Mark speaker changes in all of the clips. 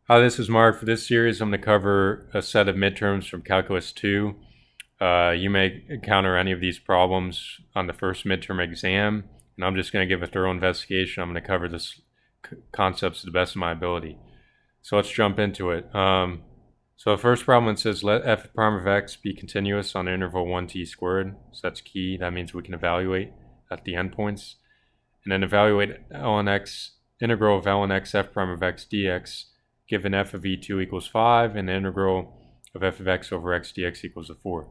Speaker 1: Hi, this is Mark. For this series, I'm going to cover a set of midterms from Calculus 2. You may encounter any of these problems on the first midterm exam, and I'm just going to give a thorough investigation. I'm going to cover this concepts to the best of my ability. So let's jump into it. So the first problem says let f prime of x be continuous on the interval 1t squared. So that's key. That means we can evaluate at the endpoints. And then evaluate ln x, integral of ln x f prime of x dx, given f of e2 equals 5, and the integral of f of x over x dx equals 4.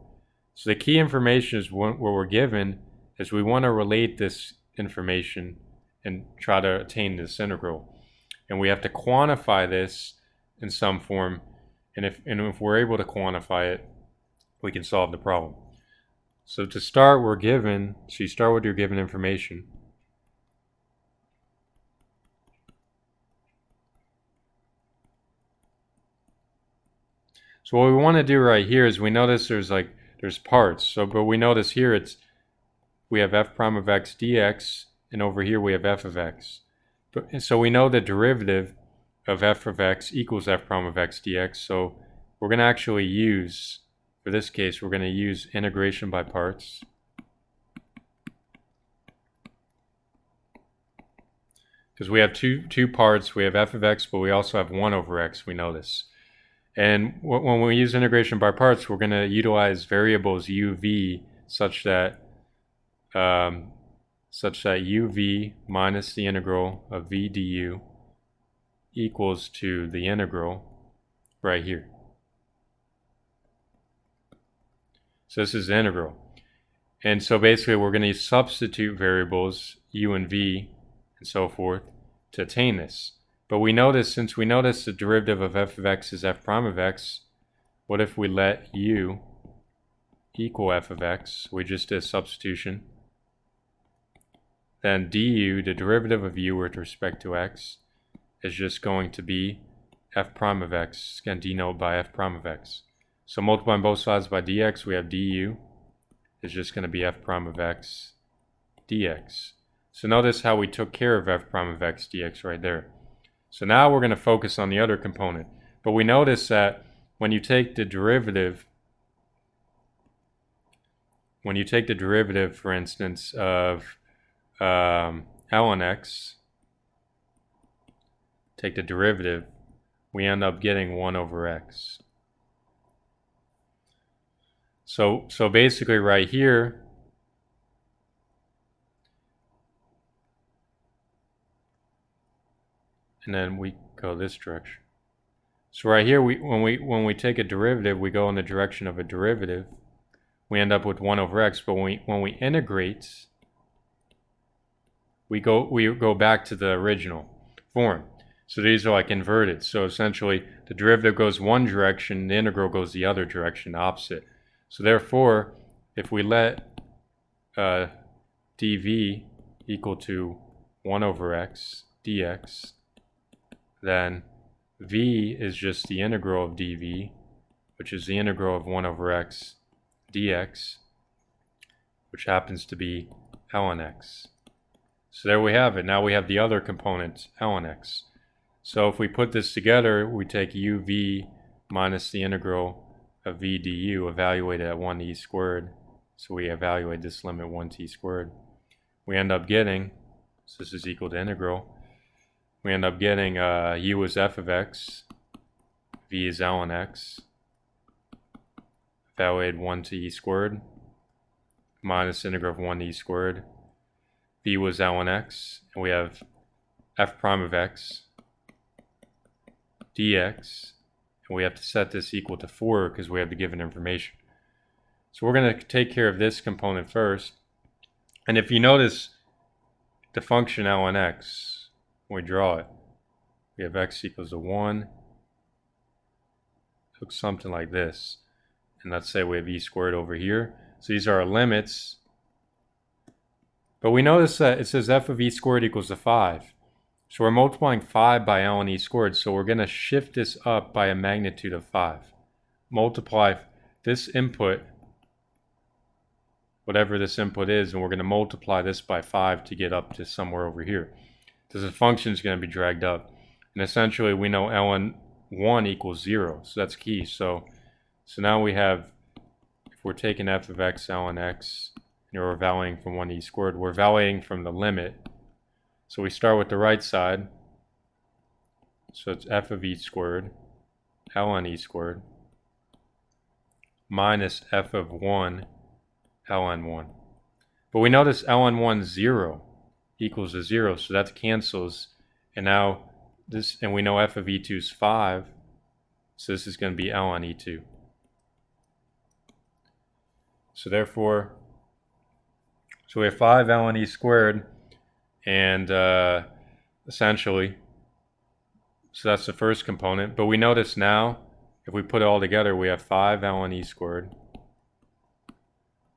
Speaker 1: So the key information is what we're given is we want to relate this information and try to attain this integral. And we have to quantify this in some form. And if we're able to quantify it, we can solve the problem. So to start, so you start with your given information. So what we want to do right here is we notice there's parts. But we notice here we have f prime of x dx, and over here we have f of x. So we know the derivative of f of x equals f prime of x dx. So we're going to actually use, for this case, we're going to use integration by parts. Because we have two parts. We have f of x, but we also have 1 over x, we know this. And when we use integration by parts, we're going to utilize variables uv such that uv minus the integral of v du equals to the integral right here. So this is the integral. And so basically we're going to substitute variables u and v and so forth to attain this. But since we notice the derivative of f of x is f prime of x, what if we let u equal f of x? We just did a substitution. Then du, the derivative of u with respect to x, is just going to be f prime of x. It's going to denote by f prime of x. So multiplying both sides by dx, we have du is just going to be f prime of x dx. So notice how we took care of f prime of x dx right there. So now we're going to focus on the other component. But we notice that when you take the derivative, for instance, of ln x, take the derivative, we end up getting 1 over x. So basically right here, and then we go this direction. So right here, when we take a derivative, we go in the direction of a derivative. We end up with 1 over x. But when we integrate, we go back to the original form. So these are like inverted. So essentially, the derivative goes one direction, the integral goes the other direction, the opposite. So therefore, if we let dv equal to 1 over x dx, then v is just the integral of dv, which is the integral of 1 over x dx, which happens to be ln x. So there we have it. Now we have the other component, ln x. So if we put this together, we take uv minus the integral of v du, evaluated at 1e squared. So we evaluate this limit 1t squared. We end up getting, so this is equal to integral, we end up getting u is f of x, v is ln x, evaluated 1 to e squared, minus integral of 1 e squared. V was ln x, and we have f prime of x dx, and we have to set this equal to 4 because we have the given information. So we're going to take care of this component first. And if you notice the function ln x, when we draw it, we have x equals to 1. It looks something like this. And let's say we have e squared over here. So these are our limits. But we notice that it says f of e squared equals to 5. So we're multiplying 5 by ln e squared. So we're going to shift this up by a magnitude of 5. Multiply this input, whatever this input is, and we're going to multiply this by 5 to get up to somewhere over here. Because the function is going to be dragged up. And essentially we know ln 1 equals 0. So that's key. So now we have, if we're taking f of x ln x, and we're evaluating from 1 to e squared, we're evaluating from the limit. So we start with the right side. So it's f of e squared ln e squared minus f of 1 ln 1. But we notice ln 1 0 equals to 0, so that cancels. And now this, and we know f of e2 is 5, so this is going to be ln e2. So therefore, so we have 5 ln e squared, and essentially, so that's the first component. But we notice now, if we put it all together, we have 5 ln e squared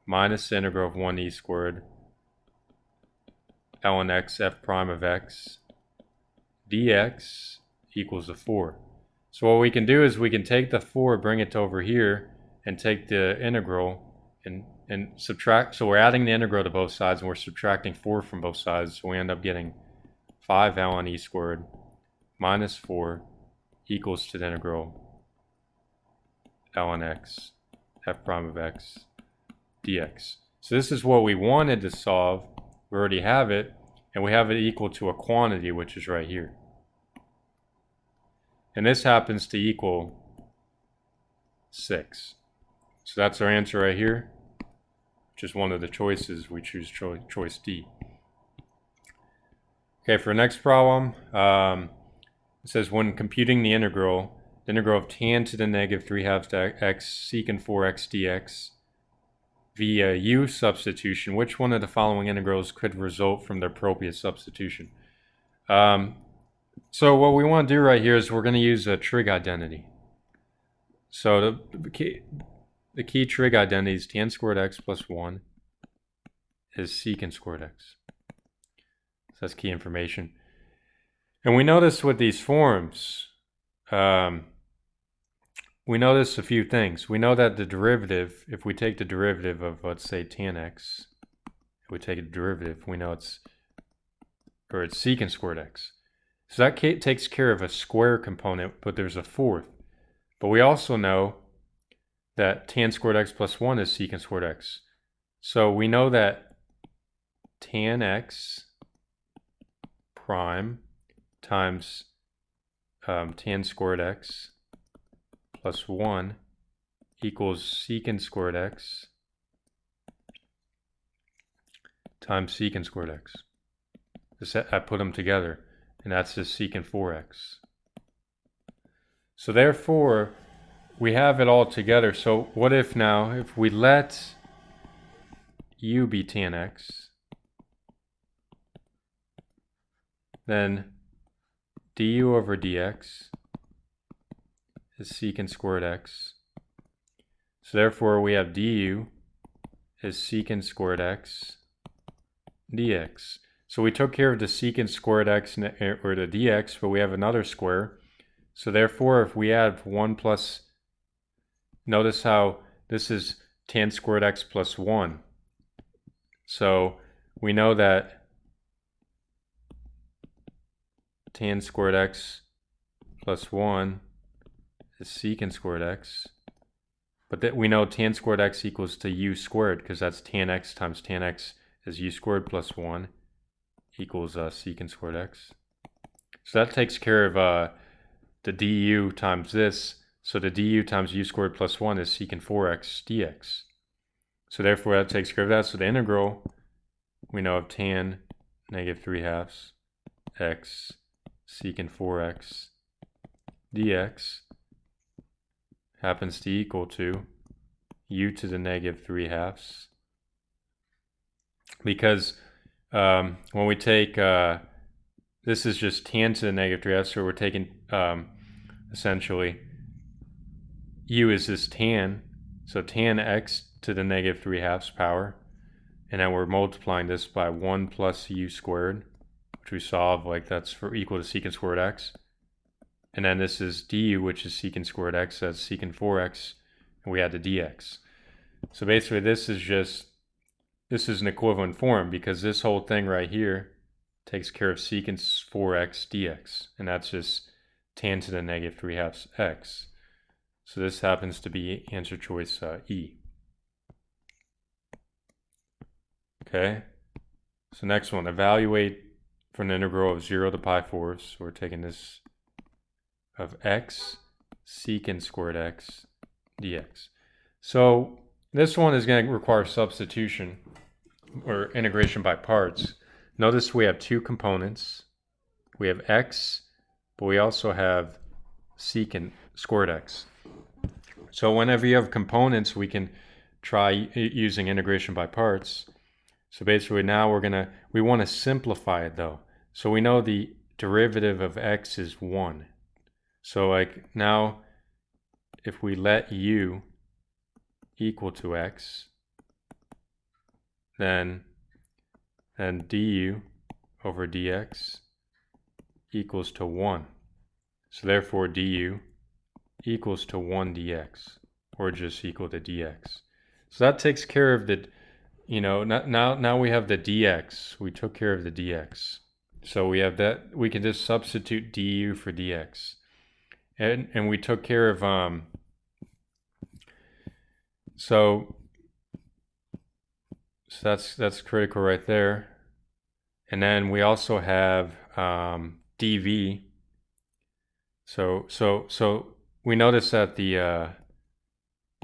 Speaker 1: minus the integral of 1 e squared ln x f prime of x dx equals to 4. So what we can do is we can take the 4, bring it to over here, and take the integral and subtract. So we're adding the integral to both sides, and we're subtracting 4 from both sides. So we end up getting 5 ln e squared minus 4 equals to the integral ln x f prime of x dx. So this is what we wanted to solve. We already have it, and we have it equal to a quantity, which is right here. And this happens to equal 6. So that's our answer right here, which is one of the choices. We choose choice D. Okay, for the next problem, it says when computing the integral of tan to the negative 3/2 x secant 4x dx via u substitution, which one of the following integrals could result from the appropriate substitution? So what we want to do right here is we're going to use a trig identity. So the key trig identity is tan squared x plus 1 is secant squared x. So that's key information. And we notice with these forms, we notice a few things. We know that the derivative, if we take the derivative of, let's say, tan x, if we take a derivative, we know it's secant squared x. So that takes care of a square component, but there's a fourth. But we also know that tan squared x plus 1 is secant squared x. So we know that tan x prime times tan squared x plus 1 equals secant squared x times secant squared x. I put them together, and that's just secant 4x. So therefore, we have it all together. So what if now, if we let u be tan x, then du over dx is secant squared x. So therefore, we have du is secant squared x dx. So we took care of the secant squared x, or the dx, but we have another square. So therefore, if we add 1 plus, notice how this is tan squared x plus 1. So we know that tan squared x plus 1 is secant squared x. But that we know tan squared x equals to u squared, because that's tan x times tan x is u squared plus 1 equals secant squared x. So that takes care of the du times this. So the du times u squared plus 1 is secant 4x dx. So therefore that takes care of that. So the integral, we know of tan negative 3/2 x secant 4x dx happens to equal to u to the negative 3/2. Because when we take, this is just tan to the negative 3/2, so we're taking essentially u is this tan, so tan x to the negative 3/2 power, and then we're multiplying this by 1 plus u squared, which we solve like that's for equal to secant squared x. And then this is du, which is secant squared x, that's secant 4x, and we add the dx. So basically this is an equivalent form, because this whole thing right here takes care of secant 4x dx, and that's just tan to the negative 3/2 x. So this happens to be answer choice E. Okay, so next one, evaluate for an integral of 0 to pi 4. So we're taking this of x secant squared x dx. So this one is going to require substitution or integration by parts. Notice we have two components. We have x, but we also have secant squared x. So whenever you have components, we can try using integration by parts. So basically now we want to simplify it though. So we know the derivative of x is 1. So like now if we let u equal to x, then du over dx equals to 1. So therefore du equals to 1 dx, or just equal to dx. So that takes care of the, now we have the dx. We took care of the dx. So we have that, we can just substitute du for dx. And we took care of, so that's critical right there. And then we also have dv. So we notice that the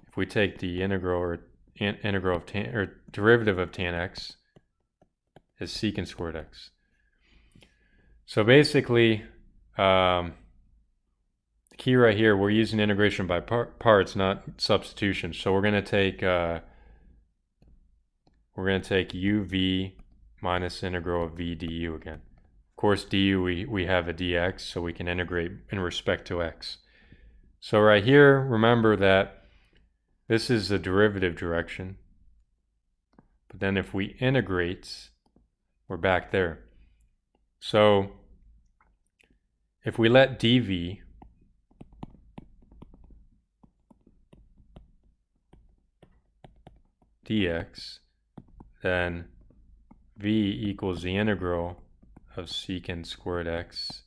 Speaker 1: if we take the integral of tan, or derivative of tan x is secant squared x. So basically, the key right here, we're using integration by parts, not substitution. So we're going to take uv minus integral of v du again. Of course, du we have a dx, so we can integrate in respect to x. So right here, remember that this is the derivative direction. But then if we integrate, we're back there. So if we let dv dx, then v equals the integral of secant squared x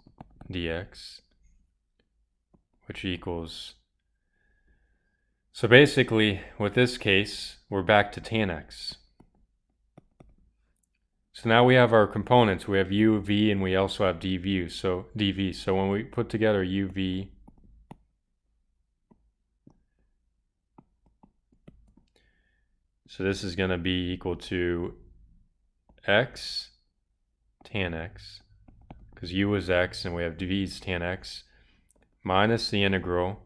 Speaker 1: dx, which equals, so basically with this case we're back to tan x. So now we have our components. We have u, v, and we also have dv. So when we put together uv so this is going to be equal to x tan x, because u is x and we have v is tan x, minus the integral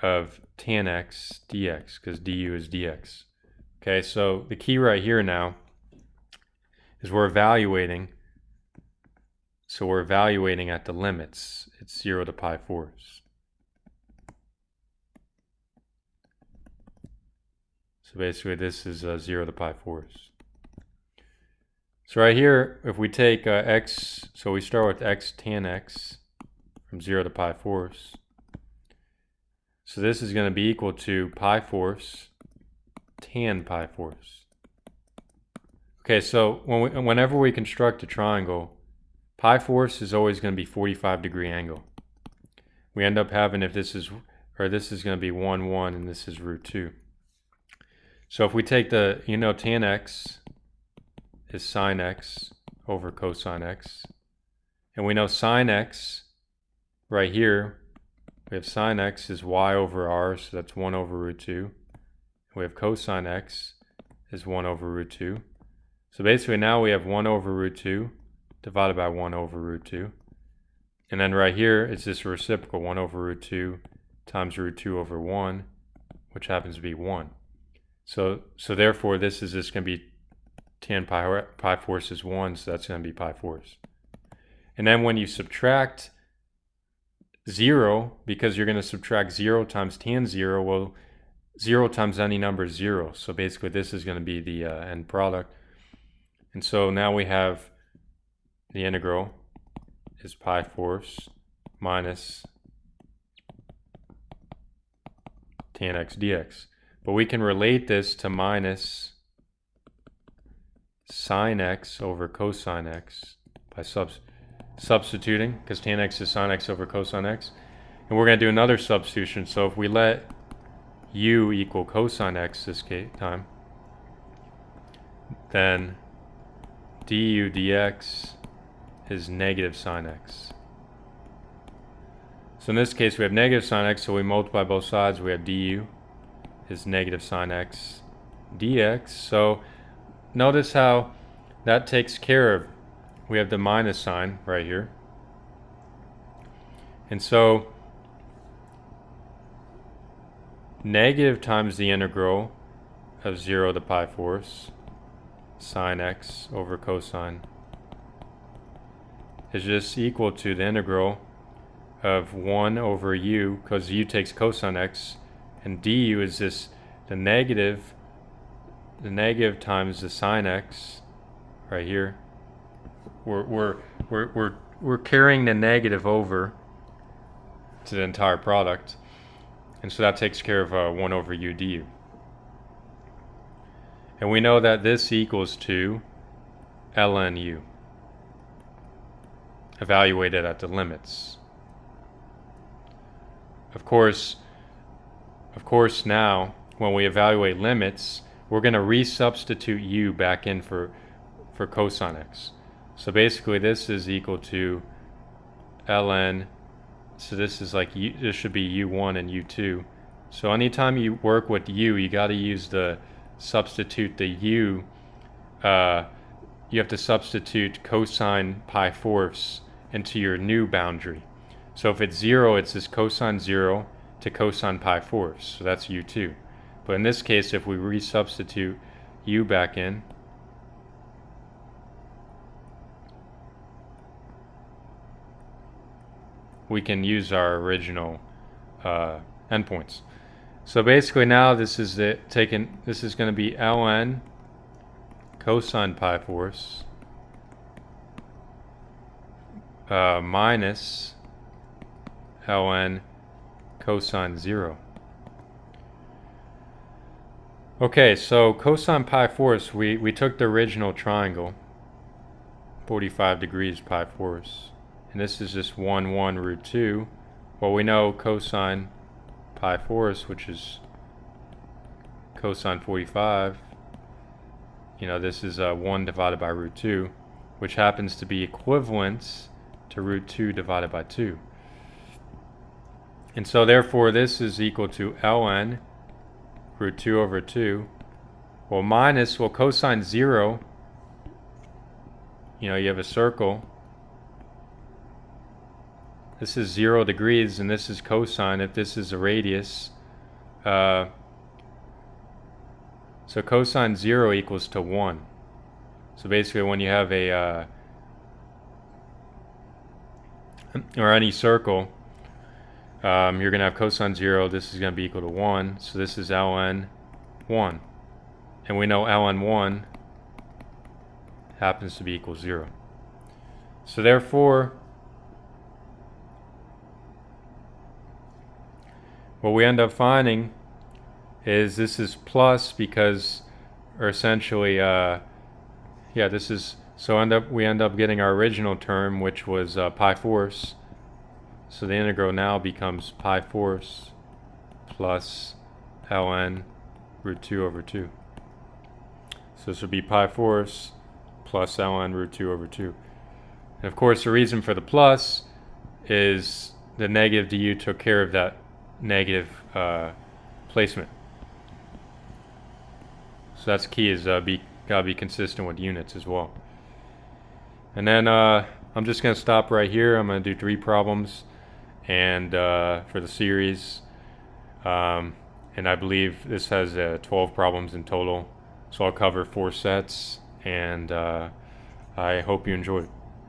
Speaker 1: of tan x dx, because du is dx. Okay, so the key right here now is we're evaluating. So we're evaluating at the limits. It's 0 to pi 4. So basically this is 0 to pi 4. So right here, if we take x, so we start with x tan x from 0 to pi 4. So this is going to be equal to pi 4 tan pi 4. Okay, so whenever we construct a triangle, pi 4 is always going to be 45-degree angle. We end up having, if this is, or this is going to be 1, 1, and this is root 2. So if we take the, tan x is sine x over cosine x. And we know sine x, right here, we have sine x is y over r, so that's 1 over root 2. We have cosine x is 1 over root 2. So basically now we have 1 over root 2 divided by 1 over root 2. And then right here, it's this reciprocal, 1 over root 2 times root 2 over 1, which happens to be 1. So therefore, this is just going to be tan pi 4 is 1, so that's going to be pi 4. And then when you subtract 0, because you're going to subtract 0 times tan 0, well, 0 times any number is 0. So basically, this is going to be the end product. And so now we have the integral is pi 4 minus tan x dx. But we can relate this to minus sine x over cosine x by substituting, because tan x is sine x over cosine x. And we're going to do another substitution. So if we let u equal cosine x this time, then du dx is negative sine x. So in this case we have negative sine x, so we multiply both sides. We have du is negative sine x dx. So notice how that takes care of, we have the minus sign right here. And so negative times the integral of 0 to pi fourths sine x over cosine is just equal to the integral of 1 over u, because u takes cosine x, and du is this the negative times the sine x right here. We're carrying the negative over to the entire product, and so that takes care of 1 over u du. And we know that this equals to ln u, evaluated at the limits. Of course now, when we evaluate limits, we're going to resubstitute u back in for cosine x. So basically this is equal to ln, so this is like this should be u1 and u2. So anytime you work with u, you got to use the substitute the u. You have to substitute cosine pi fourths into your new boundary. So if it's 0, it's this cosine 0 to cosine pi fourths, so that's u2. But in this case, if we resubstitute u back in, we can use our original endpoints. So basically now this is going to be ln cosine pi fourths minus ln cosine 0. Okay, so cosine pi fourths, we took the original triangle, 45 degrees pi fourths, and this is just 1 root 2. Well, we know cosine pi fourths, which is cosine 45, this is 1 divided by root 2, which happens to be equivalent to root 2 divided by 2. And so therefore this is equal to ln root 2 over 2. Well, minus, cosine 0, you have a circle. This is 0 degrees, and this is cosine if this is a radius. So cosine 0 equals to 1. So basically when you have a, or any circle, you're going to have cosine 0, this is going to be equal to 1, so this is ln 1. And we know ln 1 happens to be equal to 0. So therefore, what we end up finding is this is plus because, or essentially, this is, so we end up getting our original term, which was pi fourths. So the integral now becomes pi fourths plus ln root 2 over 2. So this would be pi fourths plus ln root 2 over 2. And of course the reason for the plus is the negative du took care of that negative placement. So that's key, is gotta be consistent with units as well. And then I'm just gonna stop right here. I'm gonna do 3 problems and for the series, and I believe this has 12 problems in total, so I'll cover 4 sets, and I hope you enjoy it.